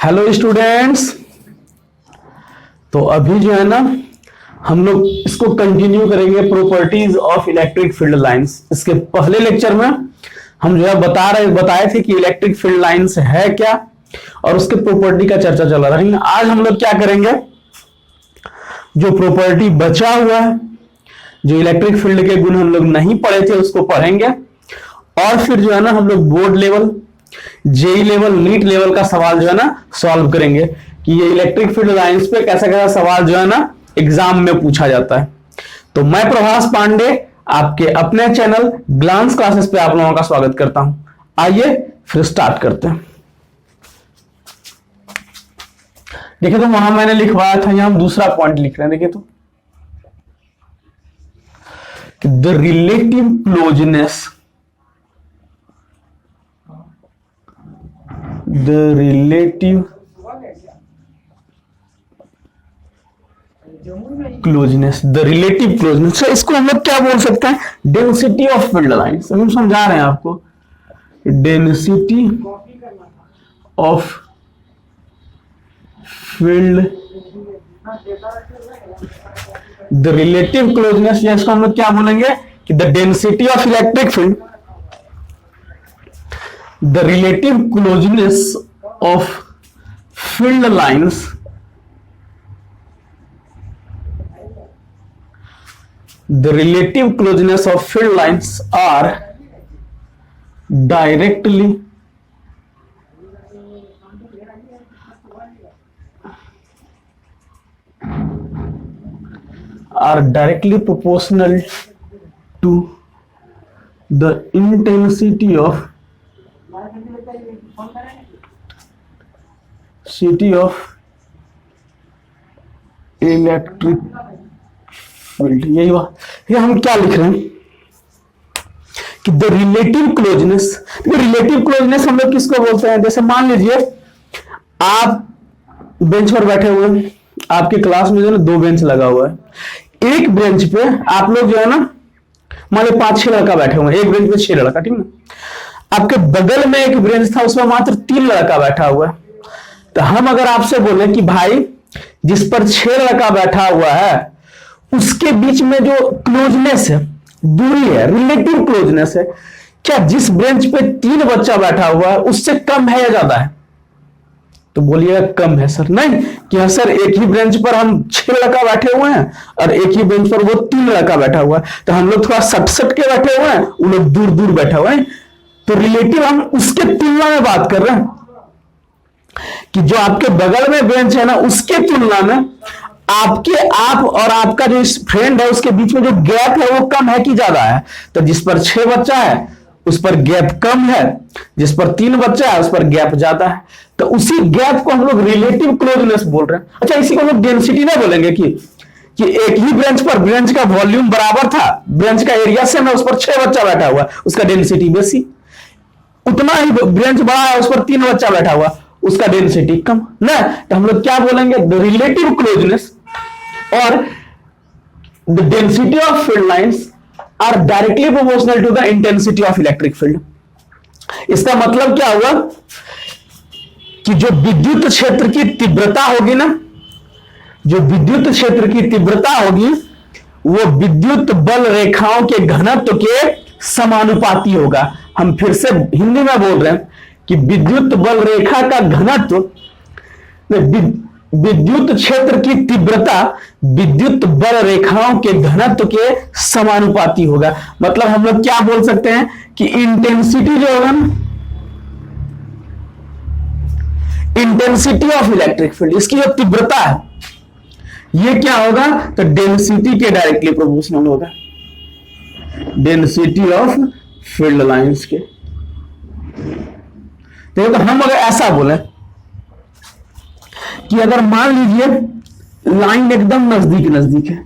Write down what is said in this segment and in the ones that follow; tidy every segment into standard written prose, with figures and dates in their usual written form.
Hello students. तो अभी जो है ना हम लोग इसको कंटिन्यू करेंगे, properties of electric field lines. इसके पहले लेक्चर में हम जो है बताए थे कि इलेक्ट्रिक फील्ड लाइंस है क्या और उसके प्रॉपर्टी का चर्चा चल रहा है। आज हम लोग क्या करेंगे, जो प्रॉपर्टी बचा हुआ है, जो इलेक्ट्रिक फील्ड के गुण हम लोग नहीं पढ़े थे उसको पढ़ेंगे और फिर जो है ना हम लोग board level, JEE level, NEET level का सवाल जो है ना सॉल्व करेंगे कि ये इलेक्ट्रिक फील्ड लाइंस पे कैसा कैसा सवाल जो है ना एग्जाम में पूछा जाता है। तो मैं प्रभास पांडे आपके अपने चैनल ग्लांस क्लासेस पे आप लोगों का स्वागत करता हूं। आइए फिर स्टार्ट करते हैं। देखिए तो वहां मैंने लिखवाया था, यहां हम दूसरा पॉइंट लिख रहे हैं। देखिए तो the relative closeness, the relative closeness, इसको हम लोग क्या बोल सकते हैं, डेंसिटी ऑफ फील्ड लाइंस। हम समझा रहे हैं आपको, density of field, the relative closeness, या इसको हम लोग क्या बोलेंगे कि the density of electric field, the relative closeness of field lines are directly proportional to the intensity of electric field. यही ये हम क्या लिख रहे हैं कि the relative closeness. Relative closeness हम लोग किसको बोलते हैं, जैसे मान लीजिए आप बेंच पर बैठे हुए हैं, आपके क्लास में जो है ना दो बेंच लगा हुआ है। एक बेंच पे आप लोग जो है ना मान लो 5-6 लड़का बैठे हुए हैं, एक बेंच पे 6 लड़का, ठीक ना। आपके बगल में एक बेंच था, उसमें मात्र 3 लड़का बैठा हुआ है। तो हम अगर आपसे बोले कि भाई जिस पर 6 लड़का बैठा हुआ है उसके बीच में जो क्लोजनेस है, दूरी है, रिलेटिव क्लोजनेस है, क्या जिस बेंच पे 3 बच्चा बैठा हुआ है उससे कम है या ज्यादा है? तो बोलिएगा कम है सर। नहीं कि हाँ सर, एक ही बेंच पर हम 6 लड़का बैठे हुए हैं और एक ही बेंच पर वो 3 लड़का बैठा हुआ है, तो हम लोग थोड़ा सट के बैठे हुए हैं, वो लोग दूर दूर बैठे हुए हैं। तो रिलेटिव हम उसके तुलना में बात कर रहे हैं कि जो आपके बगल में बेंच है ना उसके तुलना में आप और आपका जो फ्रेंड है उसके बीच में जो गैप है वो कम है कि ज्यादा है। तो जिस पर 6 बच्चा है उस पर गैप कम है, जिस पर 3 बच्चा है उस पर गैप ज्यादा है। तो उसी गैप को हम लोग रिलेटिव क्लोजनेस बोल रहे हैं। अच्छा, इसी को हम लोग डेंसिटी नहीं बोलेंगे कि एक ही बेंच पर बेंच का वॉल्यूम बराबर था, बेंच का एरिया सेम है, उस पर 6 बच्चा बैठा हुआ, उसका डेंसिटी बेसी। उतना ही बेंच बड़ा है, उस पर 3 बच्चा बैठा हुआ, उसका डेंसिटी कम ना। तो हम लोग क्या बोलेंगे, द रिलेटिव क्लोजनेस और the density of field lines are directly proportional to the intensity of electric field. इसका मतलब क्या हुआ कि जो विद्युत क्षेत्र की तीव्रता होगी ना, जो विद्युत क्षेत्र की तीव्रता होगी वो विद्युत बल रेखाओं के घनत्व के समानुपाती होगा। हम फिर से हिंदी में बोल रहे हैं कि विद्युत बल रेखा का घनत्व, विद्युत क्षेत्र की तीव्रता विद्युत बल रेखाओं के घनत्व के समानुपाती होगा। मतलब हम लोग क्या बोल सकते हैं कि इंटेंसिटी जो होगा ना, इंटेंसिटी ऑफ इलेक्ट्रिक फील्ड, इसकी जो तीव्रता है ये क्या होगा, तो डेंसिटी के डायरेक्टली प्रोपोर्शनल होगा, डेंसिटी ऑफ फील्ड लाइंस के। तो हम अगर ऐसा बोले कि अगर मान लीजिए लाइन एकदम नजदीक नजदीक है,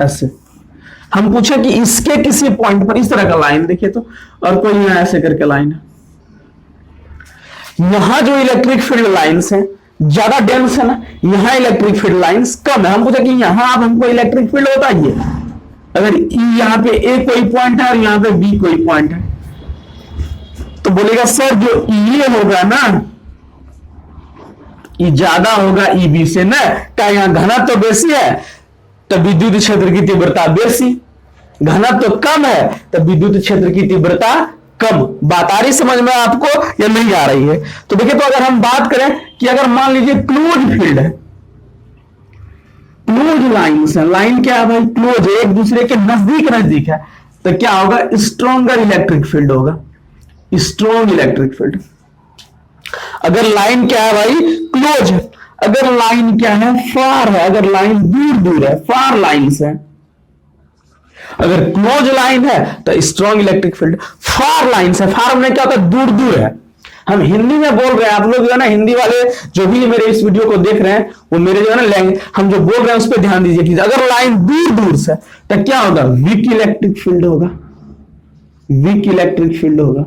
ऐसे हम पूछे कि इसके किसी पॉइंट पर इस तरह का लाइन देखिए तो, और कोई यहां ऐसे करके लाइन है, यहां जो इलेक्ट्रिक फील्ड लाइंस है ज्यादा डेंस है ना, यहां इलेक्ट्रिक फील्ड लाइंस कम है। हम पूछा कि यहां आप हमको इलेक्ट्रिक फील्ड बताइए, अगर यहां पे ए कोई पॉइंट है और यहां पे बी कोई पॉइंट है, तो बोलेगा सर जो ये होगा ना, ये ज्यादा होगा ईबी से ना, क्या यहां घनत्व तो बेसी है तो विद्युत क्षेत्र की तीव्रता बेसी, घनत्व तो कम है तो विद्युत क्षेत्र की तीव्रता कम। बात आ रही समझ में आपको या नहीं आ रही है? तो देखिए, तो अगर हम बात करें कि अगर मान लीजिए क्लोज फील्ड है, क्लोज लाइन्स है, लाइन क्या है भाई? क्लोज है, एक दूसरे के नजदीक नजदीक है, तो क्या होगा? स्ट्रॉन्गर इलेक्ट्रिक फील्ड होगा, स्ट्रॉन्ग इलेक्ट्रिक फील्ड। अगर लाइन क्या है भाई? क्लोज है। अगर लाइन क्या है? फार है। अगर लाइन दूर दूर है, फार लाइन्स है। अगर क्लोज लाइन है तो स्ट्रॉन्ग इलेक्ट्रिक फील्ड। फार लाइन्स है, फार में क्या होता है? दूर दूर है। हम हिंदी में बोल रहे हैं, आप लोग जो है ना, हिंदी वाले जो भी मेरे इस वीडियो को देख रहे हैं, वो मेरे जो है ना लैंग्वेज हम जो बोल रहे हैं उस पर ध्यान दीजिए कि अगर लाइन दूर दूर से तो क्या होगा? वीक इलेक्ट्रिक फील्ड होगा, वीक इलेक्ट्रिक फील्ड होगा।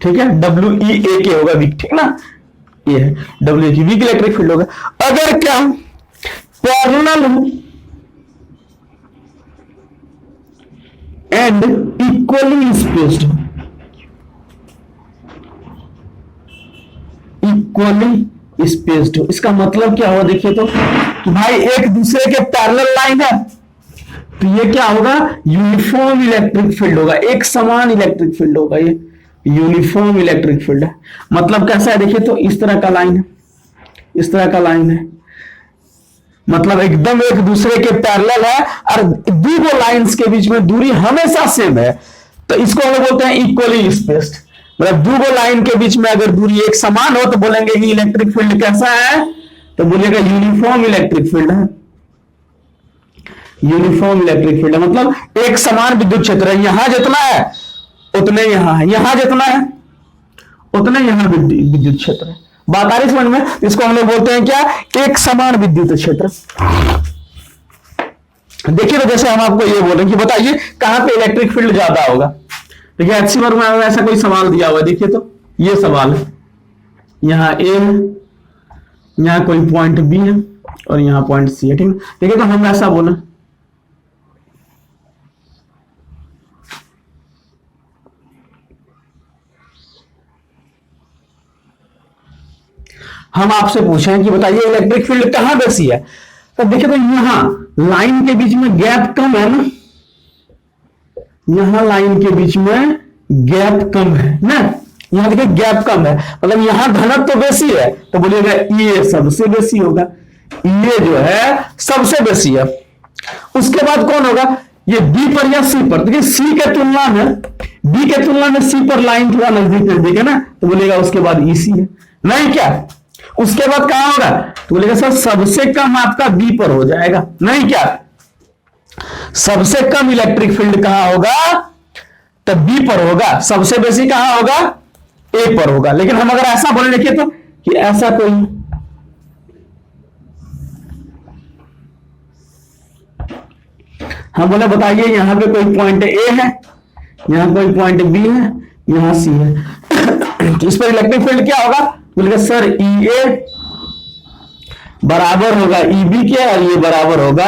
ठीक है, WEAK होगा वीक, ठीक ना, ये है WEAK, वीक इलेक्ट्रिक फील्ड होगा। अगर क्या parallel and equally spaced, equally spaced, इसका मतलब क्या हुआ? देखिए तो कि भाई एक दूसरे के पैरेलल लाइन है तो ये क्या होगा? यूनिफॉर्म इलेक्ट्रिक फील्ड होगा, एक समान इलेक्ट्रिक फील्ड होगा, ये यूनिफॉर्म इलेक्ट्रिक फील्ड है। मतलब कैसा है? देखिए तो इस तरह का लाइन है, इस तरह का लाइन है, मतलब एकदम एक दूसरे के पैरेलल है और दो लाइंस के बीच में दूरी हमेशा सेम है, तो इसको हम बोलते हैं इक्वली स्पेस्ड। मतलब दो लाइन के बीच में अगर दूरी एक समान हो तो बोलेंगे कि इलेक्ट्रिक फील्ड कैसा है? तो बोलेगा यूनिफॉर्म इलेक्ट्रिक फील्ड है, यूनिफॉर्म इलेक्ट्रिक फील्ड है। मतलब एक समान विद्युत क्षेत्र है, यहां जितना है उतने यहां है, यहां जितना है उतने यहां विद्युत क्षेत्र है। बात आ रही समझ में? इसको हम लोग बोलते हैं क्या? एक समान विद्युत क्षेत्र। देखिए तो जैसे हम आपको ये बोल रहे हैं कि बताइए कहां पे इलेक्ट्रिक फील्ड ज्यादा होगा। देखिए एचसी वर्ग में ऐसा कोई सवाल दिया हुआ है, देखिए तो ये सवाल है, यहां ए है, यहां कोई पॉइंट बी है और यहां पॉइंट सी है, ठीक है। देखिए तो हम ऐसा बोले, हम आपसे पूछें कि बताइए इलेक्ट्रिक फील्ड कहां बेसी है, तो देखिए तो यहां लाइन के बीच में गैप कम है ना, यहां लाइन के बीच में गैप कम है ना, यहां देखिए गैप कम है, मतलब यहां घनत्व तो बेसी है, तो बोलिएगा ये सबसे बेसी होगा, ये जो है सबसे बेसी है। उसके बाद कौन होगा? ये बी पर या सी पर। देखिए सी के तुलना में, बी के तुलना में सी पर लाइन थोड़ा नजदीक नजदीक है ना, तो बोलेगा उसके बाद ईसी है, नहीं क्या? उसके बाद कहां होगा? तो बोलेगा सर सबसे कम आपका बी पर हो जाएगा, नहीं क्या? सबसे कम इलेक्ट्रिक फील्ड कहां होगा? तो बी पर होगा। सबसे बेसी कहां होगा? ए पर होगा। लेकिन हम अगर ऐसा बोले, देखिए तो कि ऐसा कोई, हम बोले बताइए यहां पे कोई पॉइंट ए है, यहां कोई पॉइंट बी है, यहां सी है, तो इस पर इलेक्ट्रिक फील्ड क्या होगा? बोलेगा सर ई ए बराबर होगा ई बी के और ये बराबर होगा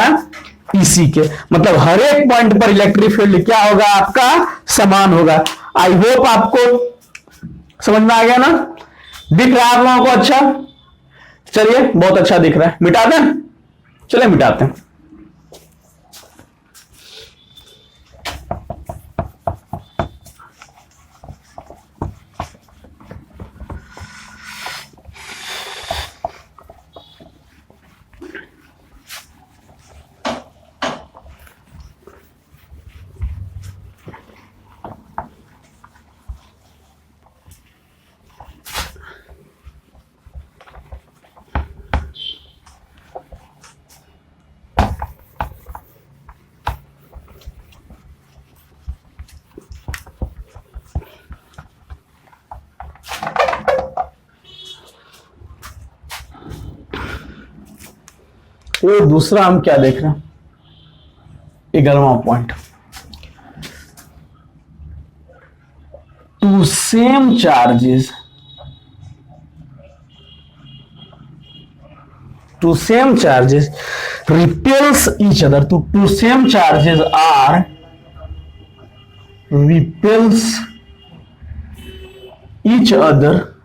ईसी के। मतलब हर एक पॉइंट पर इलेक्ट्रिक फील्ड क्या होगा? आपका समान होगा। आई होप आपको समझ में आ गया ना? दिख रहा है आप लोगों को? अच्छा, चलिए बहुत अच्छा दिख रहा है, मिटा दें? चलिए मिटाते हैं। तो दूसरा हम क्या देख रहे हैं? 11वां point, two same charges, two same charges repels each other, तो two same charges are repels each other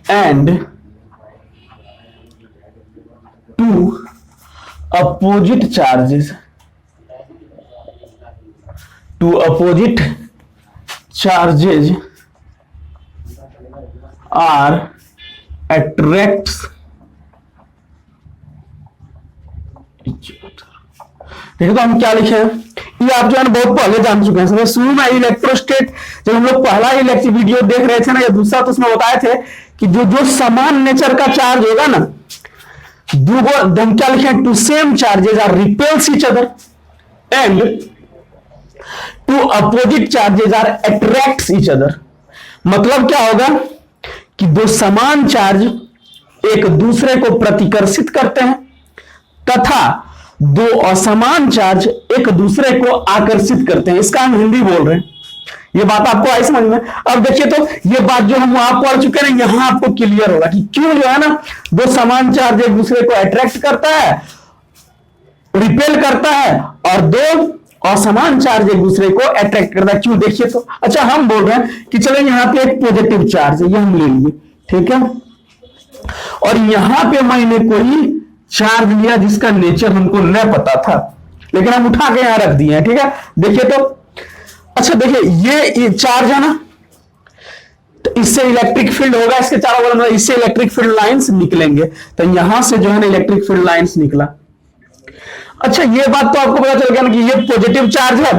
and two opposite charges are attracts each other। देखो तो हम क्या लिखे हैं, ये आप जो है बहुत पहले जान चुके हैं। समझे, शुरू में इलेक्ट्रोस्टेट जब हम लोग पहला इलेक्ट्रिक वीडियो देख रहे थे ना या दूसरा, तो उसमें बताए थे कि जो समान नेचर का चार्ज होगा ना, हम क्या लिखे, two same charges are repels each other and two opposite charges are attracts each other. मतलब क्या होगा कि दो समान चार्ज एक दूसरे को प्रतिकर्षित करते हैं तथा दो असमान चार्ज एक दूसरे को आकर्षित करते हैं। इसका हम हिंदी बोल रहे हैं। ये बात आपको आई समझ में? अब देखिए तो ये बात जो हम वहां पढ़ चुके हैं, यहां आपको क्लियर होगा कि क्यों जो है ना दो समान चार्ज एक दूसरे को अट्रैक्ट करता है, रिपेल करता है, और दो असमान चार्ज एक दूसरे को अट्रैक्ट करता है। क्यों, देखिए तो। अच्छा, हम बोल रहे हैं कि चलो यहाँ पे एक पॉजिटिव चार्ज है, ये हम ले लिए, ठीक है, और यहां पे मैंने कोई चार्ज लिया जिसका नेचर हमको न पता था, लेकिन हम उठा के यहां रख दिए हैं, ठीक है। देखिए तो, अच्छा देखिए ये चार्ज है ना, तो इससे इलेक्ट्रिक फील्ड होगा, इसके चारों बगल में इससे इलेक्ट्रिक फील्ड लाइंस निकलेंगे, तो यहां से जो है ना इलेक्ट्रिक फील्ड लाइंस निकला। अच्छा, ये बात तो आपको पता चल गया ना कि ये पॉजिटिव चार्ज है,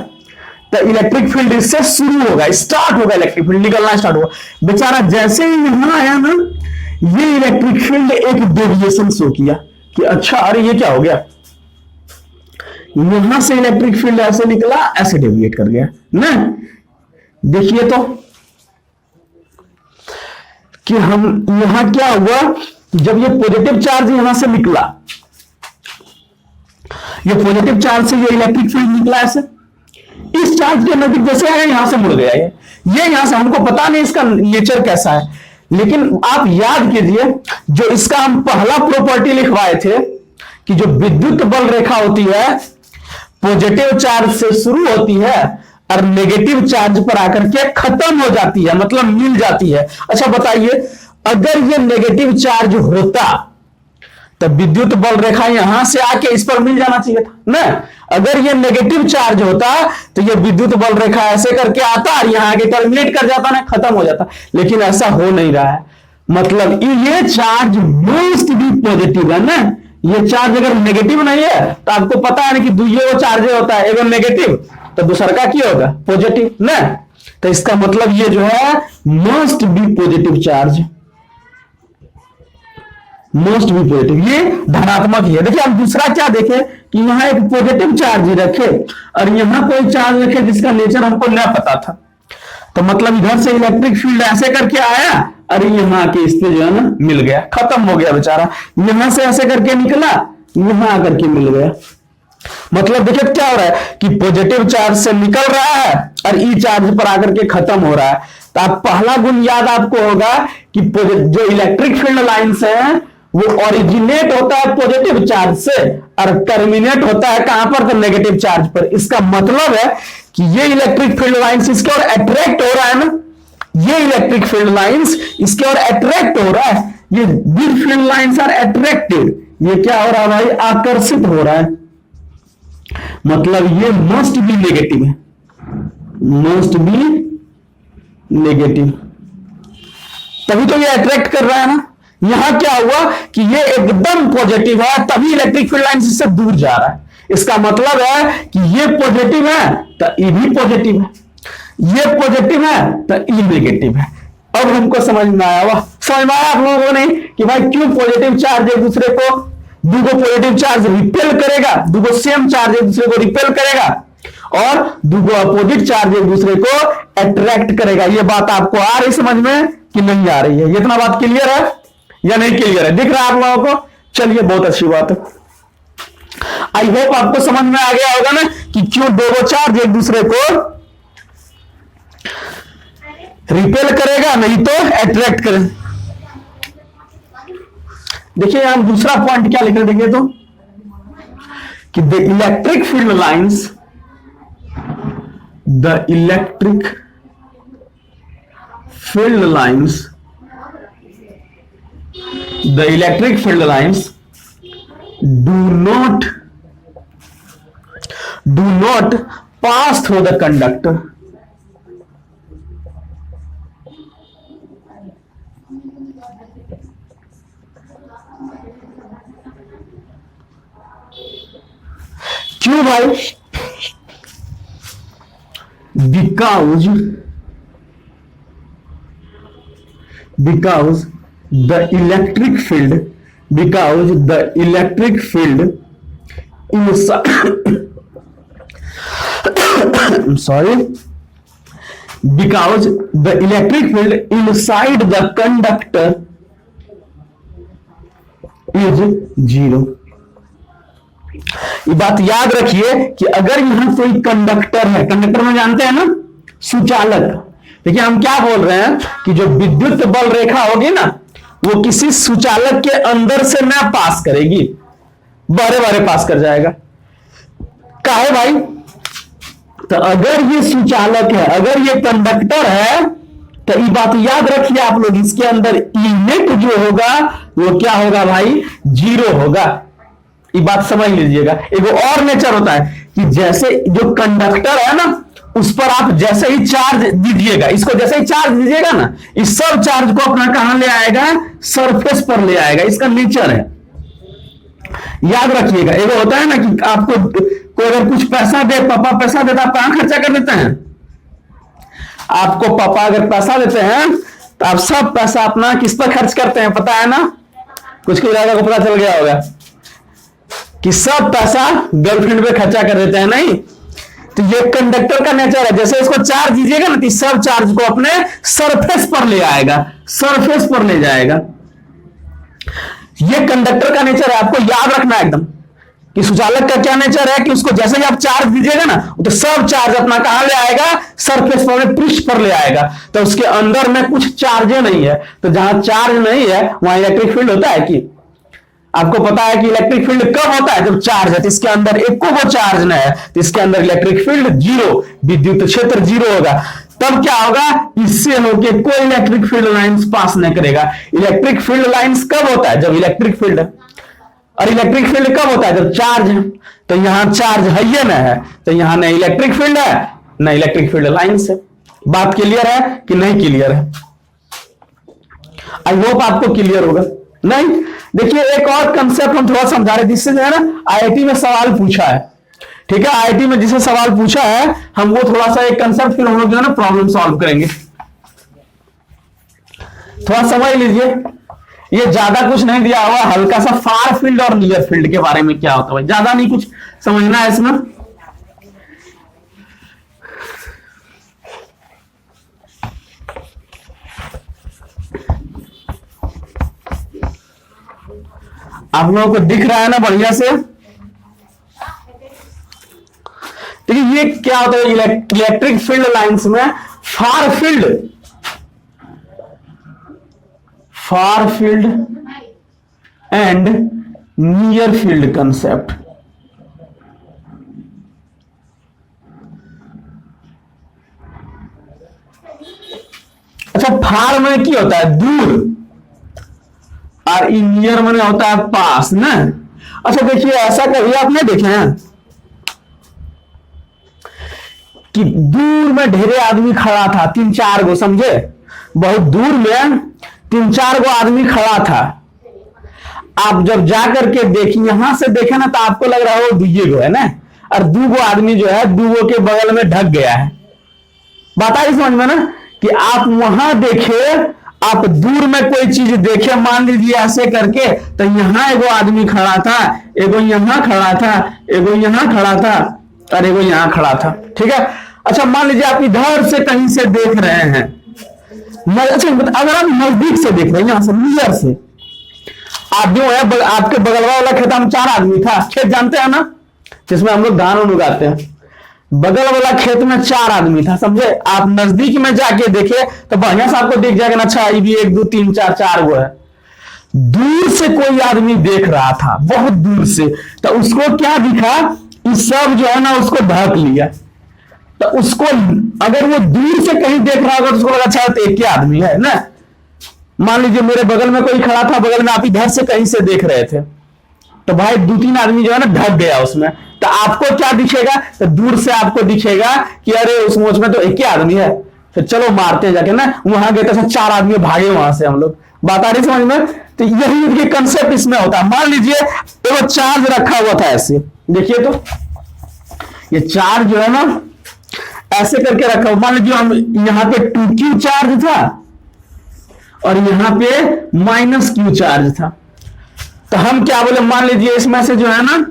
तो इलेक्ट्रिक फील्ड इससे शुरू होगा, स्टार्ट होगा, इलेक्ट्रिक फील्ड निकलना स्टार्ट होगा। बेचारा जैसे ही यहां आया ना, ये इलेक्ट्रिक फील्ड एक डेविएशन शो किया कि अच्छा अरे ये क्या हो गया, यहां से इलेक्ट्रिक फील्ड ऐसे निकला, ऐसे डेविएट कर गया ना। देखिए तो कि हम यहां क्या हुआ, जब ये पॉजिटिव चार्ज यहां से निकला, ये पॉजिटिव चार्ज से ये इलेक्ट्रिक फील्ड निकला ऐसे, इस चार्ज के नजदीक जैसे आया यहां से मुड़ गया, ये यहां से, हमको पता नहीं इसका नेचर कैसा है, लेकिन आप याद कीजिए जो इसका हम पहला प्रॉपर्टी लिखवाए थे कि जो विद्युत बल रेखा होती है पॉजिटिव चार्ज से शुरू होती है और नेगेटिव चार्ज पर आकर के खत्म हो जाती है, मतलब मिल जाती है। अच्छा बताइए, अगर ये नेगेटिव चार्ज होता तो विद्युत बल रेखा यहां से आके इस पर मिल जाना चाहिए था ना। अगर ये नेगेटिव चार्ज होता तो ये विद्युत बल रेखा ऐसे करके आता और यहां आके टर्मिनेट कर जाता ना, खत्म हो जाता, लेकिन ऐसा हो नहीं रहा है। मतलब ये चार्ज मोस्ट भी पॉजिटिव है ना, ये चार्ज अगर नेगेटिव नहीं है तो आपको पता है ना कि दुइयो चार्ज होता है, एगो नेगेटिव तो दूसरा का क्या होगा, पॉजिटिव ना। तो इसका मतलब ये जो है must be positive charge, must be positive, ये धनात्मक ही है। देखिए हम दूसरा क्या देखें कि यहां एक पॉजिटिव चार्ज रखे और यहां कोई चार्ज रखे जिसका नेचर हमको न पता था, तो मतलब इधर से इलेक्ट्रिक फील्ड ऐसे करके आया और यहां आके इस पे जो है ना मिल गया, खत्म हो गया बेचारा। यहां से ऐसे करके निकला, यहां आकर के मिल गया। मतलब देखिए क्या हो रहा है कि पॉजिटिव चार्ज से निकल रहा है और ई चार्ज पर आकर के खत्म हो रहा है। तो आप पहला गुण याद आपको होगा कि जो इलेक्ट्रिक फील्ड लाइंस है वो ओरिजिनेट होता है पॉजिटिव चार्ज से और टर्मिनेट होता है कहां पर, तो नेगेटिव चार्ज पर। इसका मतलब है कि ये इलेक्ट्रिक फील्ड लाइंस इसके और अट्रैक्ट हो रहा है ना, ये इलेक्ट्रिक फील्ड लाइंस इसके और अट्रैक्ट हो रहा है, ये with field lines are attracted, ये क्या हो रहा है भाई, आकर्षित हो रहा है। मतलब ये मस्ट बी नेगेटिव है, मस्ट बी नेगेटिव, तभी तो ये अट्रैक्ट कर रहा है ना। यहां क्या हुआ कि ये एकदम पॉजिटिव है, तभी इलेक्ट्रिक फील्ड लाइन इससे दूर जा रहा है। इसका मतलब है कि ये पॉजिटिव है तो ये भी पॉजिटिव है, ये पॉजिटिव है तो ये नेगेटिव है। अब हमको समझ में आया, वाह समझ में आया आप लोगों को नहीं कि भाई क्यों पॉजिटिव चार्ज एक दूसरे को, दूगो पॉजिटिव चार्ज रिपेल करेगा, दूगो सेम चार्ज एक दूसरे को रिपेल करेगा और दूगो अपोजिट चार्ज एक दूसरे को अट्रैक्ट करेगा। ये बात आपको आ रही समझ में कि नहीं आ रही है? ये इतना बात क्लियर है या नहीं क्लियर है? दिख रहा है आप लोगों को? चलिए बहुत अच्छी बात है। आई होप आपको समझ में आ गया होगा ना कि क्यों दो चार्ज एक दूसरे को रिपेल करेगा नहीं तो अट्रैक्ट करेगा। देखिए हम दूसरा पॉइंट क्या लिख रहे देखिए तो कि the electric field lines, the electric field lines, the electric field lines do not pass through the conductor. क्यों भाई? because the electric field inside I'm sorry, because the electric field inside the conductor is 0. ये बात याद रखिए कि अगर यहां कोई कंडक्टर है, कंडक्टर में जानते हैं ना, सुचालक। देखिए हम क्या बोल रहे हैं कि जो विद्युत बल रेखा होगी ना, वो किसी सुचालक के अंदर से ना पास करेगी, बारे बारे पास कर जाएगा। काहे भाई? तो अगर ये सुचालक है, अगर ये कंडक्टर है, तो ये बात याद रखिए आप लोग, इसके अंदर ई नेट जो होगा वो क्या होगा भाई? 0 होगा। ये बात समझ लीजिएगा। एक और नेचर होता है कि जैसे जो कंडक्टर है ना, उस पर आप जैसे ही चार्ज दीजिएगा, इसको जैसे ही चार्ज दीजिएगा ना, इस सब चार्ज को अपना कहां ले आएगा? सरफेस पर ले आएगा। इसका नेचर है, याद रखिएगा। एक होता है ना कि आपको कोई अगर कुछ पैसा दे, पापा पैसा देता, आप कहां खर्चा कर देते हैं? आपको पापा अगर पैसा देते हैं तो आप सब पैसा अपना किस पर खर्च करते हैं पता है ना? कुछ को को पता चल गया होगा कि सब पैसा गर्लफ्रेंड पे खर्चा कर देते हैं, नहीं? तो ये कंडक्टर का नेचर है, जैसे इसको चार्ज दीजिएगा ना, तो सब चार्ज को अपने सरफेस पर ले आएगा, सरफेस पर ले जाएगा। ये कंडक्टर का नेचर है, आपको याद रखना एकदम कि सुचालक का क्या नेचर है कि उसको जैसे ही आप चार्ज दीजिएगा ना, तो सब चार्ज अपना कहां ले आएगा? सरफेस पर, पृष्ठ पर ले आएगा। तो उसके अंदर में कुछ चार्ज नहीं है। तो जहां चार्ज नहीं है वहां इलेक्ट्रिक फील्ड होता है कि? आपको पता है कि इलेक्ट्रिक फील्ड कब होता है? जब चार्ज है। तो इसके अंदर एक को चार्ज न है, तो इसके अंदर इलेक्ट्रिक फील्ड 0, विद्युत क्षेत्र 0 होगा। तब क्या होगा? इससे होके कोई इलेक्ट्रिक फील्ड लाइंस पास नहीं करेगा। इलेक्ट्रिक फील्ड लाइंस कब होता है? जब इलेक्ट्रिक फील्ड है। और इलेक्ट्रिक फील्ड कब होता है? जब चार्ज है। तो यहां चार्ज है या ना है, तो यहां न इलेक्ट्रिक फील्ड है न इलेक्ट्रिक फील्ड लाइंस है। बात क्लियर है कि नहीं क्लियर है? आई होप आपको क्लियर होगा। नहीं, देखिए एक और कंसेप्ट हम थोड़ा समझा रहे, जिससे जो है ना आईआईटी में सवाल पूछा है। ठीक है, आईआईटी में जिसे सवाल पूछा है, हम वो थोड़ा सा एक कंसेप्ट फिर हम लोग जो है ना प्रॉब्लम सॉल्व करेंगे। थोड़ा समझ लीजिए, ये ज्यादा कुछ नहीं दिया हुआ, हल्का सा फार फील्ड और नियर फील्ड के बारे में क्या होता है, ज्यादा नहीं कुछ समझना है इसमें। आप लोगों को दिख रहा है ना बढ़िया से? देखिए ये क्या होता है इलेक्ट्रिक फील्ड लाइंस में? Far field and near field concept. अच्छा, फार में क्या होता है? दूर, और नियर में होता है पास ना। अच्छा देखिए, ऐसा कभी आपने देखे हैं कि दूर में ढेरे आदमी खड़ा था, 3-4 गो, समझे? बहुत दूर में 3-4 गो आदमी खड़ा था। आप जब जाकर के देखिए, यहां से देखे ना, तो आपको लग रहा है वो 2 गो है ना, और 2 गो आदमी जो है 2 गो के बगल में ढक गया है। बात आई समझ में ना? कि आप वहां देखे, आप दूर में कोई चीज देखे, मान लीजिए ऐसे करके, तो यहां एगो आदमी खड़ा था, एगो यहां खड़ा था, एगो यहां खड़ा था, और एगो यहां खड़ा था। ठीक है। अच्छा मान लीजिए आप इधर से कहीं से देख रहे हैं, अच्छा अगर आप नजदीक से देख रहे हैं, यहां से नियर से, आप जो है आपके बगल वाला खेत में 4 आदमी था, खेत जानते हैं ना जिसमें हम लोग धान उगाते हैं, बगल वाला खेत में 4 आदमी था, समझे? आप नजदीक में जाके देखे तो बढ़िया से आपको दिख जाएगा ना, अच्छा ये भी 1 2 3 4 गो है। दूर से कोई आदमी देख रहा था, बहुत दूर से, तो उसको क्या दिखा? इस सब जो है ना उसको ढक लिया। तो उसको अगर वो दूर से कहीं देख रहा होगा तो उसको लगा अच्छा तो एक ही आदमी है ना। मान लीजिए मेरे बगल में कोई खड़ा था, बगल में आप इधर से कहीं से देख रहे थे, तो भाई 2-3 आदमी जो है ना ढक गया उसमें, तो आपको क्या दिखेगा, तो दूर से आपको दिखेगा कि अरे उस मोच में तो एक ही आदमी है, फिर चलो मारते हैं जाके ना। वहां गए तो 4 आदमी भागे वहां से, हम लोग बात आ रही समझ में। तो यही कंसेप्ट इसमें होता है। मान लीजिए तो चार्ज रखा हुआ था ऐसे, देखिए तो ये चार्ज जो है ना ऐसे करके रखा हुआ। मान लीजिए हम यहां पे 2q चार्ज था और यहां पे -q चार्ज था, तो हम क्या बोले, मान लीजिए इसमें से जो है ना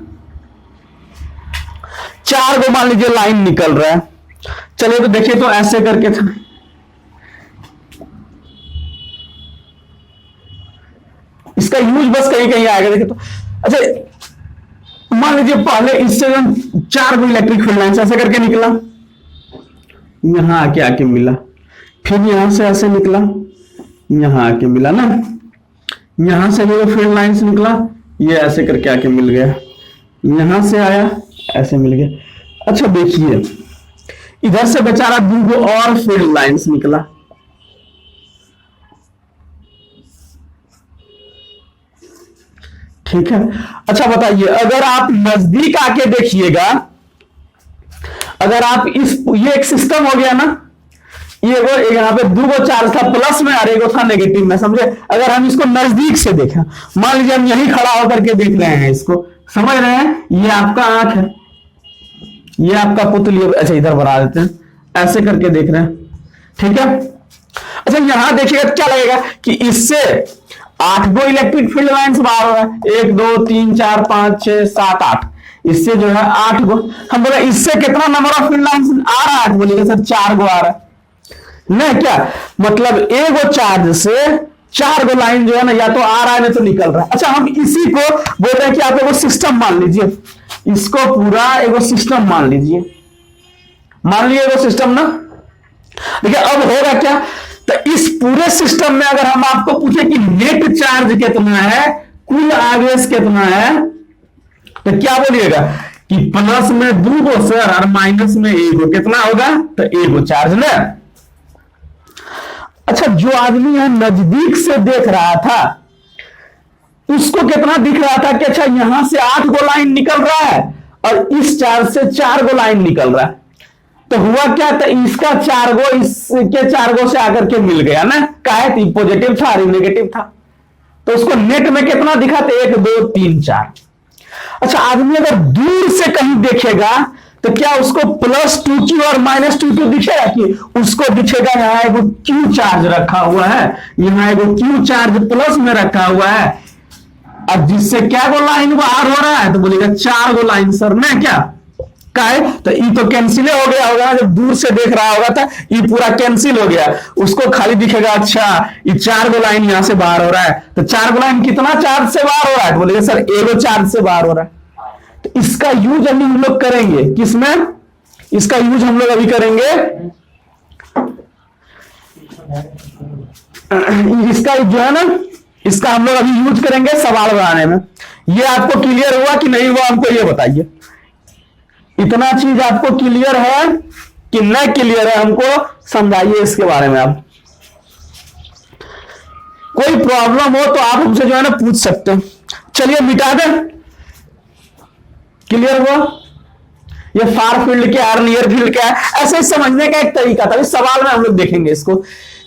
4 को मान लीजिए लाइन निकल रहा है। चलिए तो देखिए तो ऐसे करके था, इसका यूज बस कहीं कहीं आएगा। देखिए तो अच्छा मान लीजिए पहले इससे 4 को इलेक्ट्रिक फील्ड लाइन ऐसे करके निकला, यहां आके आके मिला, फिर यहां से ऐसे निकला, यहां आके मिला ना, यहां से भी वो फील्ड लाइंस निकला, ये ऐसे करके आके मिल गया, यहां से आया ऐसे मिल गया। अच्छा देखिए इधर से बेचारा 2 और फील्ड लाइंस निकला, ठीक है। अच्छा बताइए अगर आप नजदीक आके देखिएगा, अगर आप ये एक सिस्टम हो गया ना, ये वो यहाँ पे 2 चार्ज था प्लस में और 1 था नेगेटिव में, समझे। अगर हम इसको नजदीक से देखें, मान लीजिए हम यहीं खड़ा होकर के देख रहे हैं इसको, समझ रहे हैं, ये आपका आंख है, ये आपका पुतली। अच्छा इधर बना देते हैं, ऐसे करके देख रहे हैं, ठीक है। अच्छा यहां देखिएगा क्या लगेगा कि इससे 8 गो इलेक्ट्रिक फील्ड लाइंस बाहर हो रहा है, 1 2 3 4 5 6 7 8, इससे जो है 8 गो। हम बोले इससे कितना नंबर ऑफ फील्ड लाइंस आ रहा है, बोलिएगा सर 4 गो आ रहा है ना। क्या मतलब 1 गो चार्ज से 4 गो लाइन जो है ना या तो आ रहा है ना तो निकल रहा है। अच्छा हम इसी को बोल रहे हैं कि आप एगो सिस्टम मान लीजिए, इसको पूरा एगो सिस्टम मान लीजिए, मान लीजिए एगो सिस्टम ना। देखिए अब होगा क्या, तो इस पूरे सिस्टम में अगर हम आपको पूछे कि नेट चार्ज कितना है, कुल आवेश कितना है, तो क्या बोलिएगा कि प्लस में 2 गो सर और माइनस में 1 गो, कितना होगा, तो 1 गो चार्ज ना। अच्छा जो आदमी यहां नजदीक से देख रहा था उसको कितना दिख रहा था कि अच्छा यहां से 8 गो लाइन निकल रहा है और इस चार्ज से 4 गो लाइन निकल रहा है, तो हुआ क्या, तो इसका 4 गो इसके 4 गो से आकर के मिल गया ना, काहे तो पॉजिटिव था और नेगेटिव था, तो उसको नेट में कितना दिखा, तो 1 2 3 4। अच्छा आदमी अगर दूर से कहीं देखेगा तो क्या उसको +2q और -2q दिखेगा, कि उसको दिखेगा यहां एगो q चार्ज रखा हुआ है, यहां एगो q चार्ज प्लस में रखा हुआ है, अब जिससे क्या गो लाइन बाहर हो रहा है, तो बोलेगा 4 गो लाइन सर ना। क्या है, तो ये तो कैंसिल हो गया होगा, जब दूर से देख रहा होगा था ये पूरा कैंसिल हो गया, उसको खाली दिखेगा अच्छा ये 4 गो लाइन यहां से बाहर हो रहा है, तो 4 गो लाइन कितना चार्ज से बाहर हो रहा है, तो बोलेगा सर 1 गो चार्ज से बाहर हो रहा है। तो इसका यूज अभी हम लोग करेंगे किसमें, इसका यूज हम लोग अभी करेंगे, इसका जो है ना, इसका हम लोग अभी यूज करेंगे सवाल बनाने में। ये आपको क्लियर हुआ कि नहीं हुआ, हमको ये बताइए। इतना चीज आपको क्लियर है कि नहीं क्लियर है, हमको समझाइए इसके बारे में। आप कोई प्रॉब्लम हो तो आप हमसे जो है ना पूछ सकते हैं। चलिए मिटा दें, क्लियर हुआ। ये फार फील्ड क्या है, नियर फील्ड क्या है, ऐसे समझने का एक तरीका था। इस सवाल में हम लोग देखेंगे इसको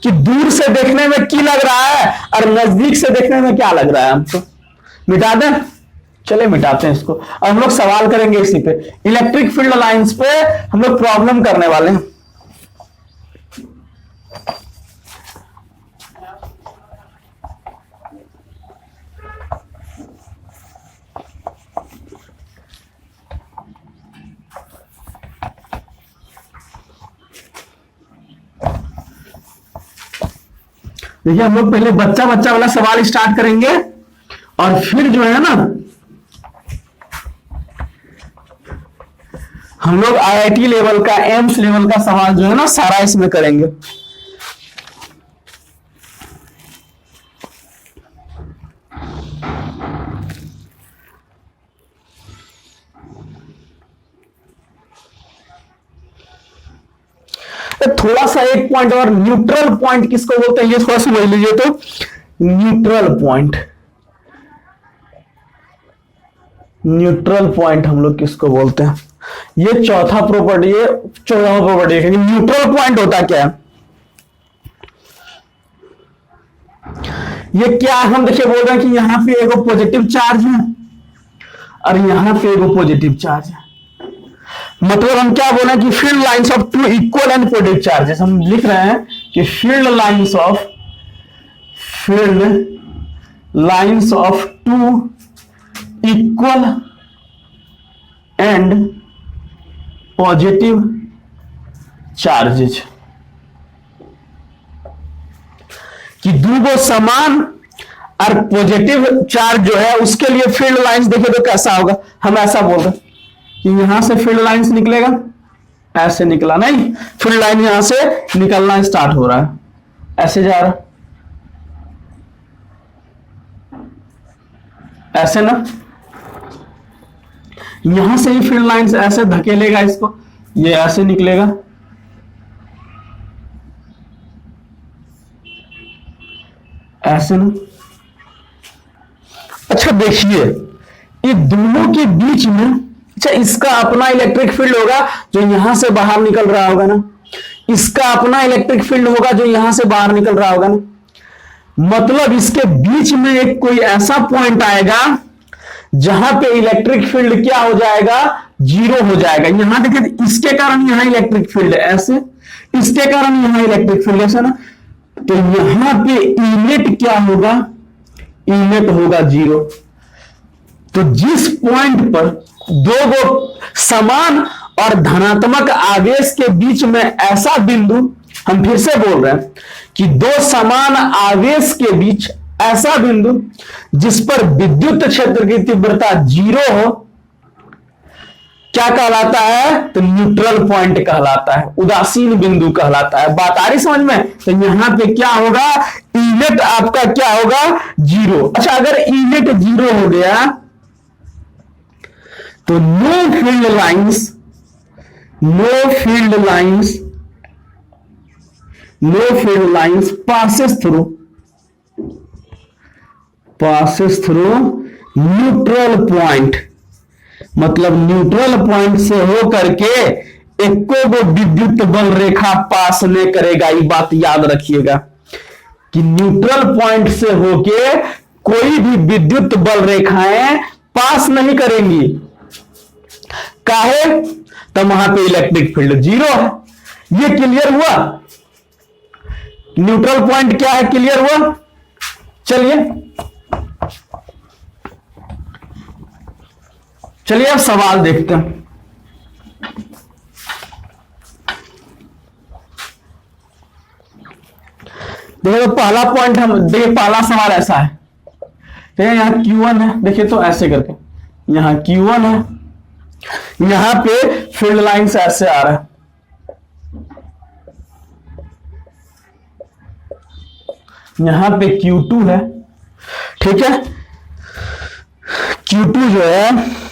कि दूर से देखने में क्या लग रहा है और नजदीक से देखने में क्या लग रहा है हमको। मिटा दें, चले मिटाते हैं इसको। अब हम लोग सवाल करेंगे इसी पे, इलेक्ट्रिक फील्ड लाइंस पे हम लोग प्रॉब्लम करने वाले हैं। देखिए हम लोग पहले बच्चा बच्चा वाला सवाल स्टार्ट करेंगे और फिर जो है ना हम लोग आईआईटी लेवल का, एम्स लेवल का सवाल जो है ना सारा इसमें करेंगे। थोड़ा सा एक पॉइंट और, न्यूट्रल पॉइंट किसको बोलते हैं ये थोड़ा समझ लीजिए। तो न्यूट्रल पॉइंट, न्यूट्रल पॉइंट हम लोग किसको बोलते हैं, ये चौथा प्रॉपर्टी है, 14वां प्रॉपर्टी है। न्यूट्रल पॉइंट होता क्या है, ये क्या हम देखिए बोल रहे हैं कि यहां पे एगो पॉजिटिव चार्ज है और यहां पे एगो पॉजिटिव चार्ज है। मतलब हम क्या बोल रहे हैं कि field lines of two equal and positive charges, हम लिख रहे हैं कि field lines of two equal and positive charges, कि दो समान और पॉजिटिव चार्ज जो है उसके लिए फील्ड लाइंस देखिए तो कैसा होगा। हम ऐसा बोल रहे हैं कि यहां से फील्ड लाइंस निकलेगा, ऐसे निकला नहीं, फील्ड लाइन यहां से निकलना स्टार्ट हो रहा है, ऐसे जा रहा, ऐसे ना, यहां से ही फील्ड लाइंस ऐसे धकेलेगा इसको, ये ऐसे निकलेगा, ऐसे ना। अच्छा देखिए ये दोनों के बीच में, अच्छा इसका अपना इलेक्ट्रिक फील्ड होगा जो यहां से बाहर निकल रहा होगा ना, इसका अपना इलेक्ट्रिक फील्ड होगा जो यहां से बाहर निकल रहा होगा ना। मतलब इसके बीच में एक कोई ऐसा पॉइंट आएगा जहां पे इलेक्ट्रिक फील्ड क्या हो जाएगा, जीरो हो जाएगा। यहां देखिए इसके कारण यहां इलेक्ट्रिक फील्ड है ऐसे, इसके कारण यहां इलेक्ट्रिक फील्ड ऐसे ना, तो यहां पे इनेट क्या होगा, इनेट होगा जीरो। तो जिस पॉइंट पर दो समान और धनात्मक आवेश के बीच में ऐसा बिंदु, हम फिर से बोल रहे हैं कि दो समान आवेश के बीच ऐसा बिंदु जिस पर विद्युत क्षेत्र की तीव्रता जीरो हो, क्या कहलाता है, तो न्यूट्रल पॉइंट कहलाता है, उदासीन बिंदु कहलाता है। बात आ रही समझ में। तो यहां पे क्या होगा, इनेट आपका क्या होगा, जीरो। अच्छा अगर इनेट जीरो हो गया तो know field lines passes through neutral point. मतलब न्यूट्रल पॉइंट से हो करके एको को विद्युत बल रेखा पास नहीं करेगा। ये बात याद रखिएगा कि न्यूट्रल पॉइंट से होके कोई भी विद्युत बल रेखाएं पास नहीं करेंगी। काहे, तो वहां पे इलेक्ट्रिक फील्ड जीरो है। ये क्लियर हुआ, न्यूट्रल पॉइंट क्या है, क्लियर हुआ। चलिए अब सवाल देखते हैं। देखिए तो पहला पॉइंट हम देखिए, पहला सवाल ऐसा है, देखिए यहां Q1 है, देखिए तो ऐसे करके यहां Q1 है, यहां पे फील्ड लाइंस ऐसे आ रहा है, यहां पे Q2 है, ठीक है। Q2 जो है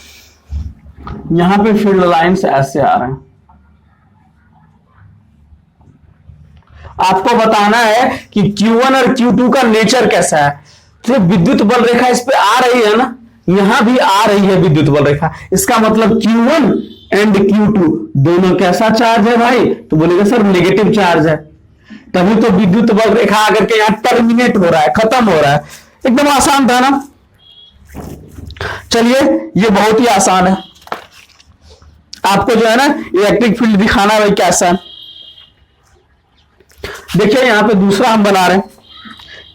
यहां पे फील्ड लाइंस ऐसे आ रहे हैं। आपको बताना है कि Q1 और Q2 का नेचर कैसा है। तो विद्युत बल रेखा इस पे आ रही है ना, यहां भी आ रही है विद्युत बल रेखा, इसका मतलब Q1 एंड Q2 दोनों कैसा चार्ज है भाई, तो बोलेगा सर नेगेटिव चार्ज है। तभी तो विद्युत बल रेखा आकर के यहां टर्मिनेट हो रहा है, खत्म हो रहा है। एकदम आसान था ना। चलिए ये बहुत ही आसान है, आपको जो है ना इलेक्ट्रिक फील्ड दिखाना भाई कैसा है। देखिए यहां पे दूसरा हम बना रहे हैं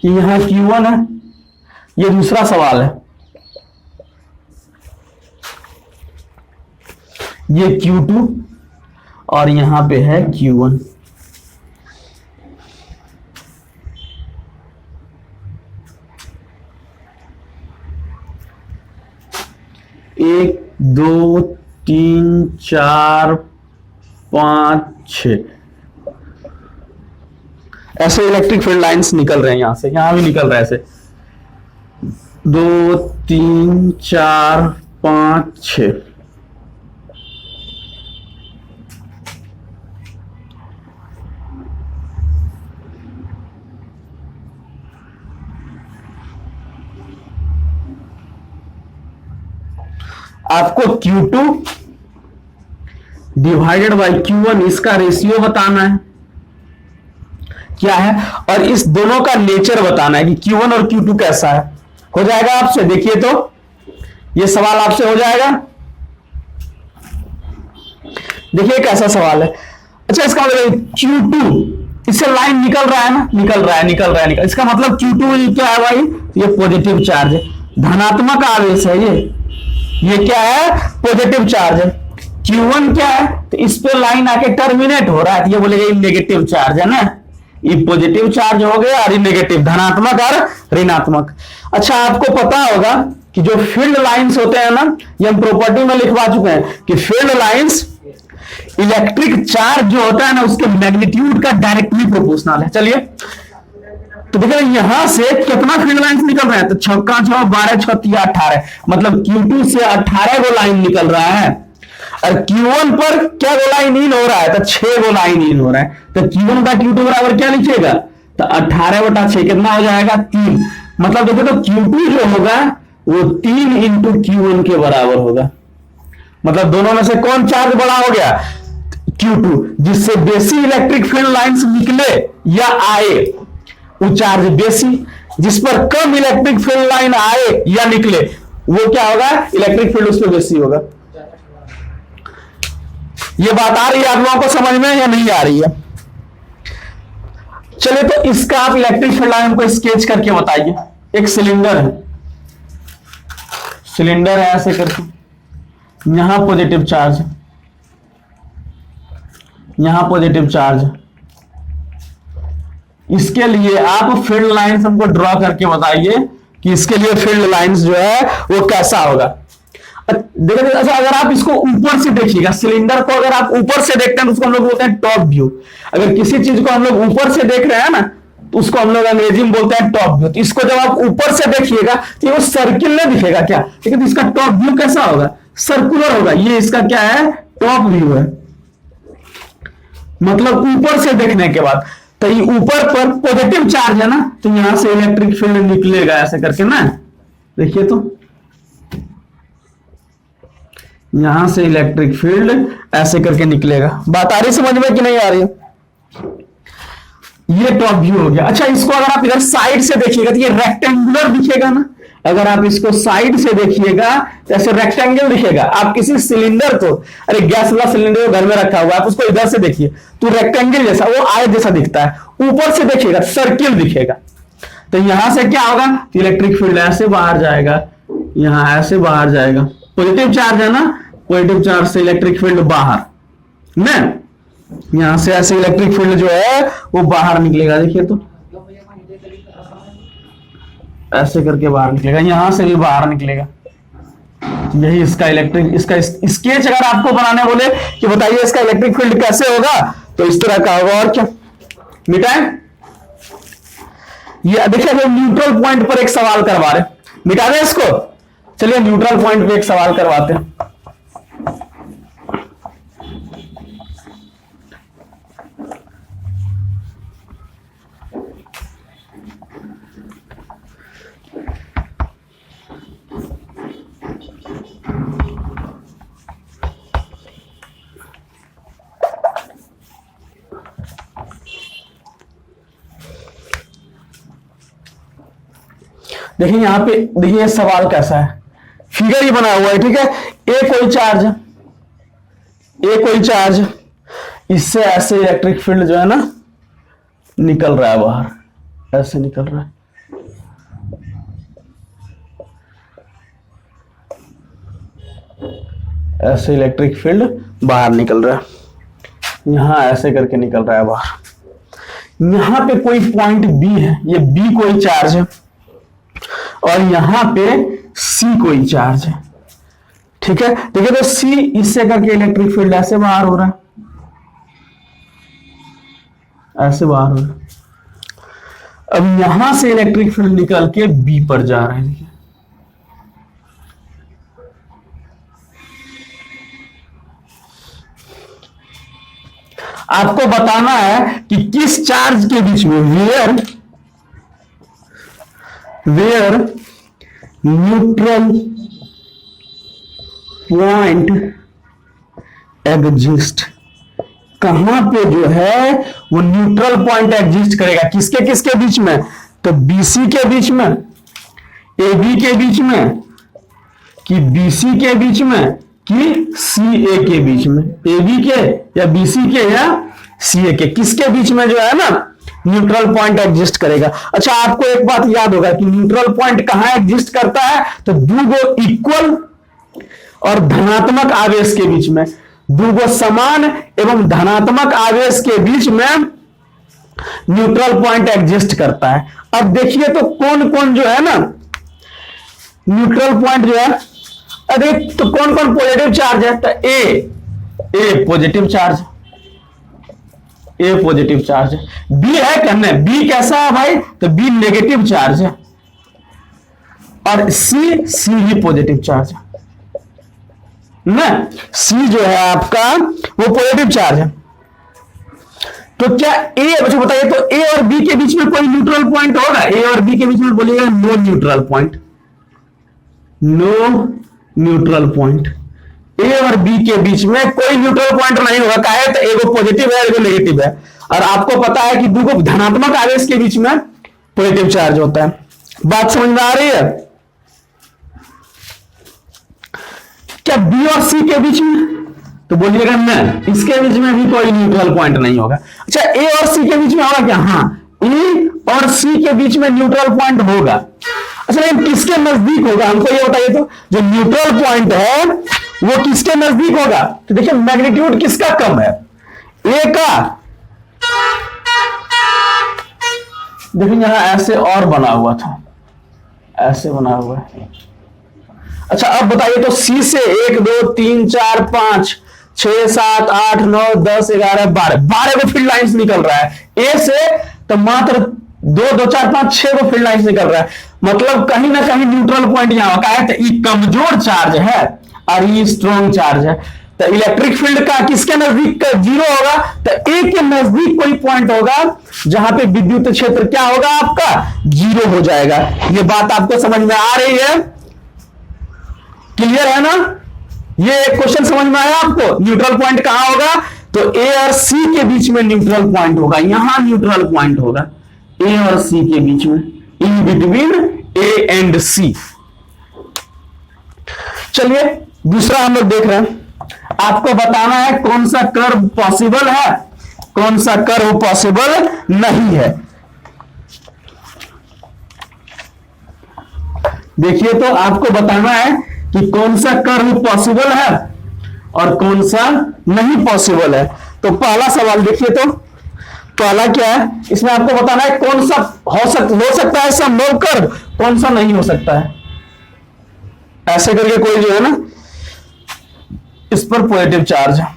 कि यहां Q1 है, ये दूसरा सवाल है, ये Q2 और यहां पे है Q1। एक, दो, तीन, चार, पांच, छह, ऐसे इलेक्ट्रिक फील्ड लाइंस निकल रहे हैं, यहां से यहां भी निकल रहा है ऐसे, 2, 3, 4, 5, 6। आपको Q2 डिवाइडेड बाई Q1 इसका रेशियो बताना है क्या है, और इस दोनों का नेचर बताना है कि Q1 और Q2 कैसा है। हो जाएगा आपसे, देखिए तो ये सवाल आपसे हो जाएगा। देखिए कैसा सवाल है। अच्छा, इसका मतलब Q2 इससे लाइन निकल रहा है ना, निकल रहा है। इसका मतलब Q2 क्या है भाई, ये पॉजिटिव चार्ज है, धनात्मक आवेश है ये क्या है, पॉजिटिव चार्ज है। Q1 क्या है, तो इस पे लाइन आके टर्मिनेट हो रहा है, तो ये बोलेगा ये नेगेटिव चार्ज है ना, ये पॉजिटिव चार्ज हो गया और ये नेगेटिव, धनात्मक और ऋणात्मक। अच्छा, आपको पता होगा कि जो फील्ड लाइंस होते हैं ना, ये हम प्रॉपर्टी में लिखवा चुके हैं कि फील्ड लाइंस इलेक्ट्रिक चार्ज जो होता है ना उसके मैग्नीट्यूड का डायरेक्टली प्रोपोर्शनल है। चलिए, तो देखिए यहां से कितना फील्ड लाइंस निकल रहा है, तो 6 का 6 12 6 3 18, मतलब Q2 से 18 गो लाइन निकल रहा है, और Q1 पर क्या गो लाइन इन हो रहा है, तो 6 गो लाइन इन हो रहा है। तो Q1 का Q2 बराबर क्या लिखिएगा, तो 18/6 कितना हो जाएगा 3। मतलब देखो तो Q2 जो होगा वो 3 इंटू Q1 के बराबर होगा। मतलब दोनों में से कौन चार्ज बड़ा हो गया, Q2, जिससे बेसी इलेक्ट्रिक फील्ड लाइंस निकले या आए वो चार्ज बेसी, जिस पर कम इलेक्ट्रिक फील्ड लाइन आए या निकले वो क्या होगा, इलेक्ट्रिक फील्ड उस पर बेसी होगा। ये बात आ रही है आप लोगों को समझ में या नहीं आ रही है? चलिए, तो इसका आप इलेक्ट्रिक फील्ड लाइन को स्केच करके बताइए। एक सिलेंडर है ऐसे करके, यहां पॉजिटिव चार्ज है, यहां पॉजिटिव चार्ज है। इसके लिए आप फील्ड लाइंस हमको ड्रॉ करके बताइए कि इसके लिए फील्ड लाइंस जो है वो कैसा होगा। देखिए, अच्छा अगर आप इसको ऊपर से देखिएगा, सिलेंडर को अगर आप ऊपर से देखते हैं तो उसको हम लोग बोलते हैं टॉप व्यू। अगर किसी चीज को हम लोग ऊपर से देख रहे हैं ना तो उसको हम लोग अंग्रेजी में बोलते हैं टॉप व्यू। तो इसको जब आप ऊपर से देखिएगा तो वो सर्किल में दिखेगा क्या, ठीक है, तो इसका टॉप व्यू कैसा होगा, सर्कुलर होगा। ये इसका क्या है, टॉप व्यू है, मतलब ऊपर से देखने के बाद। तो ये ऊपर पर पॉजिटिव चार्ज है ना, तो यहां से इलेक्ट्रिक फील्ड निकलेगा ऐसे करके ना, देखिए तो यहां से इलेक्ट्रिक फील्ड ऐसे करके निकलेगा। बात आ रही समझ में कि नहीं आ रही है? ये टॉप व्यू हो गया। अच्छा, इसको अगर आप इधर साइड से देखिएगा तो ये रेक्टेंगुलर दिखेगा ना, अगर आप इसको साइड से देखिएगा तो ऐसे रेक्टेंगल दिखेगा। आप किसी सिलेंडर को, अरे गैस वाला सिलेंडर घर में रखा हुआ है, आप उसको इधर से देखिए तो रेक्टेंगल जैसा, वो आयत जैसा दिखता है। ऊपर से देखिएगा सर्किल दिखेगा। तो यहां से क्या होगा, इलेक्ट्रिक फील्ड ऐसे बाहर जाएगा, यहां ऐसे बाहर जाएगा। पॉजिटिव चार्ज है ना, पॉजिटिव चार्ज से इलेक्ट्रिक फील्ड बाहर ना, यहां से ऐसे इलेक्ट्रिक फील्ड जो है वो बाहर निकलेगा। देखिए तो ऐसे करके बाहर निकलेगा, यहां से भी बाहर निकलेगा। यही इसका इलेक्ट्रिक, इसका स्केच अगर आपको बनाने बोले कि बताइए इसका इलेक्ट्रिक फील्ड कैसे होगा, तो इस तरह का होगा। और क्या मिटाएं, ये देखिए न्यूट्रल पॉइंट पर एक सवाल करवा रहे, मिटा दें इसको। चलिए न्यूट्रल पॉइंट पे एक सवाल करवाते हैं। देखिए यहां पे देखिए सवाल कैसा है, फिगर ही बना हुआ है, ठीक है। ए कोई चार्ज इससे ऐसे इलेक्ट्रिक फील्ड जो है ना निकल रहा है बाहर, ऐसे निकल रहा है। ऐसे इलेक्ट्रिक फील्ड बाहर निकल रहा है, यहां ऐसे करके निकल रहा है बाहर। यहां पे कोई पॉइंट बी है, ये बी कोई चार्ज है, और यहां पे सी कोई चार्ज है, ठीक है। देखिए तो सी इससे करके इलेक्ट्रिक फील्ड ऐसे बाहर हो रहा है, ऐसे बाहर हो रहा है। अब यहां से इलेक्ट्रिक फील्ड निकल के बी पर जा रहा है। देखिए आपको बताना है कि किस चार्ज के बीच में, वेयर न्यूट्रल पॉइंट एग्जिस्ट, कहां पे जो है वो न्यूट्रल पॉइंट एग्जिस्ट करेगा, किसके किसके बीच में, तो बीसी के बीच में, एबी के बीच में, कि बीसी के बीच में, कि सीए के बीच में, एबी के या बीसी के या सीए के, किसके बीच में जो है ना न्यूट्रल पॉइंट एग्जिस्ट करेगा। अच्छा, आपको एक बात याद होगा कि न्यूट्रल पॉइंट कहां एग्जिस्ट करता है, तो दो इक्वल और धनात्मक आवेश के बीच में, दो समान एवं धनात्मक आवेश के बीच में न्यूट्रल पॉइंट एग्जिस्ट करता है। अब देखिए तो कौन कौन जो है ना न्यूट्रल पॉइंट जो है, अरे तो कौन कौन पॉजिटिव चार्ज है, तो ए पॉजिटिव चार्ज, ए पॉजिटिव चार्ज है, बी है करने, बी कैसा है भाई, तो बी नेगेटिव चार्ज है, और सी भी पॉजिटिव चार्ज है ना, सी जो है आपका वो पॉजिटिव चार्ज है। तो क्या ए, अच्छा बताइए, तो ए और बी के बीच में कोई न्यूट्रल पॉइंट होगा, ए और बी के बीच में बोलिएगा no neutral point, no neutral point, A और बी के बीच में कोई न्यूट्रल पॉइंट नहीं होगा, क्या है, तो एगो पॉजिटिव है एगो नेगेटिव है, और आपको पता है कि दो धनात्मक आवेश के बीच में पॉजिटिव चार्ज होता है। बात समझ में आ रही है, क्या बी और सी के बीच में, तो बोलिएगा नहीं, इसके बीच में भी कोई न्यूट्रल पॉइंट नहीं होगा। अच्छा, ए और सी के बीच में होगा क्या, हाँ, ए और सी के बीच में न्यूट्रल पॉइंट होगा। अच्छा, लेकिन किसके नजदीक होगा, हमको ये बताइए, तो जो न्यूट्रल पॉइंट है वो किसके नजदीक होगा, तो देखिए मैग्नीट्यूड किसका कम है, ए का, देखिए यहां ऐसे और बना हुआ था, ऐसे बना हुआ है। अच्छा, अब बताइए तो सी से 1 2 3 4 5 6 7 8 9 10 11 12 को फील्ड लाइंस निकल रहा है, ए से तो मात्र 2 2 4 5 6 को फील्ड लाइंस निकल रहा है, मतलब कहीं ना कहीं न्यूट्रल पॉइंट यहां का है, तो ये कमजोर चार्ज है और ये स्ट्रॉन्ग चार्ज है। तो इलेक्ट्रिक फील्ड का किसके नजदीक जीरो होगा, तो ए के नजदीक कोई पॉइंट होगा जहां पे विद्युत क्षेत्र क्या होगा आपका, जीरो हो जाएगा। ये बात आपको समझ में आ रही है, क्लियर है ना, ये क्वेश्चन समझ में आया आपको, न्यूट्रल पॉइंट कहां होगा, तो ए और सी के बीच में न्यूट्रल पॉइंट होगा, यहां न्यूट्रल पॉइंट होगा ए और सी के बीच में, इन बिटवीन ए एंड सी। चलिए दूसरा हम लोग देख रहे हैं, आपको बताना है कौन सा कर्व पॉसिबल है, कौन सा कर्व पॉसिबल नहीं है। देखिए तो आपको बताना है कि कौन सा कर्व पॉसिबल है और कौन सा नहीं पॉसिबल है। तो पहला सवाल देखिए, तो पहला क्या है, इसमें आपको बताना है कौन सा हो सकता है संभव कर्व, कौन सा नहीं हो सकता है। ऐसे करके कोई जो है ना इस पर पॉजिटिव चार्ज है,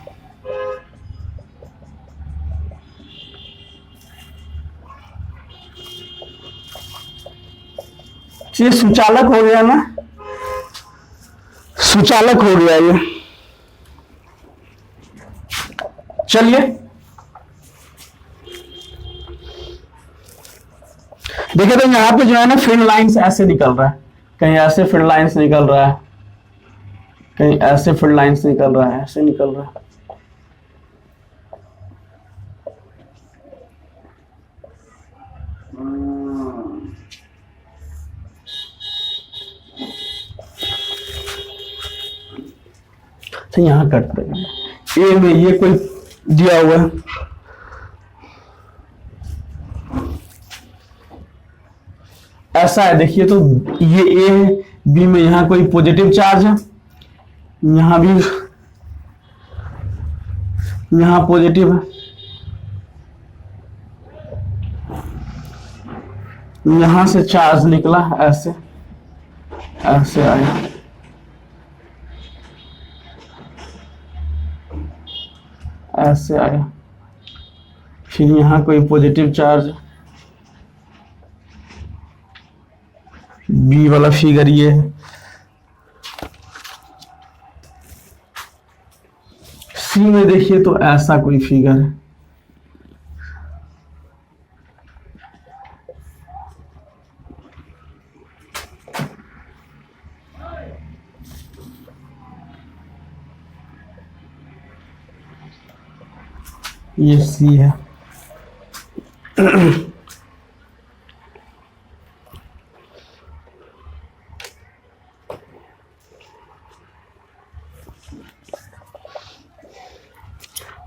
ये सुचालक हो गया ना, सुचालक हो गया ये। चलिए देखिए, तो यहां पे जो है ना फील्ड लाइंस ऐसे निकल रहा है, कहीं ऐसे फील्ड लाइंस निकल रहा है, कहीं ऐसे फील्ड लाइंस निकल रहा है, ऐसे निकल रहा है। तो यहां कट देगा, ए में ये कोई दिया हुआ है, ऐसा है, देखिए तो ये ए है, बी में यहां कोई पॉजिटिव चार्ज है, यहां भी यहां पॉजिटिव है, यहां से चार्ज निकला, ऐसे ऐसे आया, ऐसे आया, फिर यहां कोई पॉजिटिव चार्ज, बी वाला फिगर ये है, सी में देखिए तो ऐसा कोई फिगर है, ये सी है।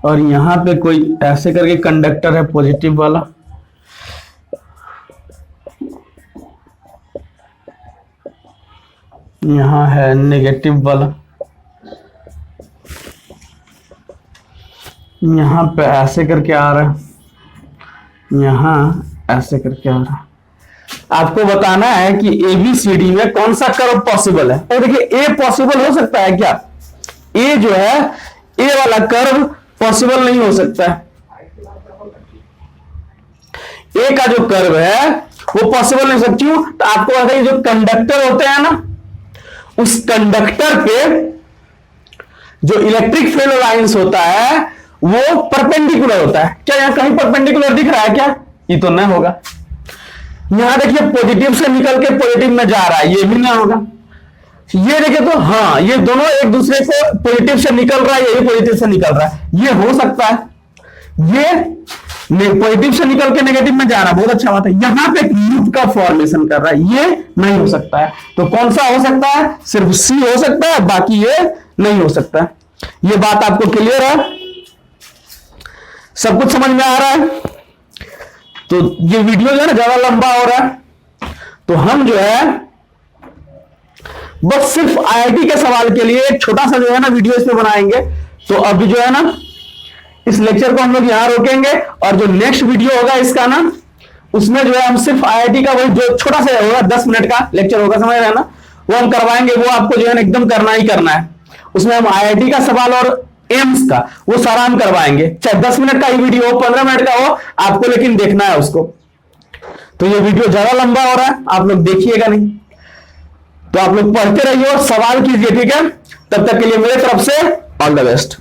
और यहां पे कोई ऐसे करके कंडक्टर है पॉजिटिव वाला, यहां है नेगेटिव वाला, यहां पे ऐसे करके आ रहा है, यहां ऐसे करके आ रहा है। आपको बताना है कि ABCD में कौन सा कर्व पॉसिबल है। और देखिए ए पॉसिबल हो सकता है क्या? ए जो है, ए वाला कर्व पॉसिबल नहीं हो सकता है। ए का जो कर्व है वो पॉसिबल नहीं हो सकता। क्यों? तो आपको पता है जो कंडक्टर होते हैं ना, उस कंडक्टर पे जो इलेक्ट्रिक फील्ड लाइंस होता है वो परपेंडिकुलर होता है। क्या यहां कहीं परपेंडिकुलर दिख रहा है क्या? ये तो नहीं होगा। यहां देखिए पॉजिटिव से निकल के पॉजिटिव में जा रहा है, ये भी नहीं होगा। ये देखिए तो हाँ, ये दोनों एक दूसरे को पॉजिटिव से निकल रहा है, यही पॉजिटिव से निकल रहा है, ये हो सकता है। ये पॉजिटिव से निकल के नेगेटिव में जा रहा है, बहुत अच्छा बात है। यहां पे एक लूप का फॉर्मेशन कर रहा है, ये नहीं हो सकता है। तो कौन सा हो सकता है? सिर्फ सी हो सकता है, बाकी ये नहीं हो सकता है। ये बात आपको क्लियर है? सब कुछ समझ में आ रहा है? तो ये वीडियो जो है ना ज्यादा लंबा हो रहा है, तो हम जो है बस सिर्फ IIT के सवाल के लिए एक छोटा सा जो है ना वीडियो इसमें बनाएंगे। तो अभी जो है ना इस लेक्चर को हम लोग यहां रोकेंगे, और जो नेक्स्ट वीडियो होगा इसका ना, उसमें जो है हम सिर्फ IIT का वही जो छोटा सा होगा 10 मिनट का लेक्चर होगा, समझ रहे हैं ना, वो हम करवाएंगे। वो आपको जो है ना एकदम करना ही करना है। उसमें हम IIT का सवाल और एम्स का वो सारा हम करवाएंगे, चाहे 10 मिनट का ही वीडियो हो, 15 मिनट का हो, आपको लेकिन देखना है उसको। तो ये वीडियो ज्यादा लंबा हो रहा है, आप लोग देखिएगा नहीं। तो आप लोग पढ़ते रहिए और सवाल कीजिए, ठीक है? तब तक के लिए मेरे तरफ से ऑल द बेस्ट।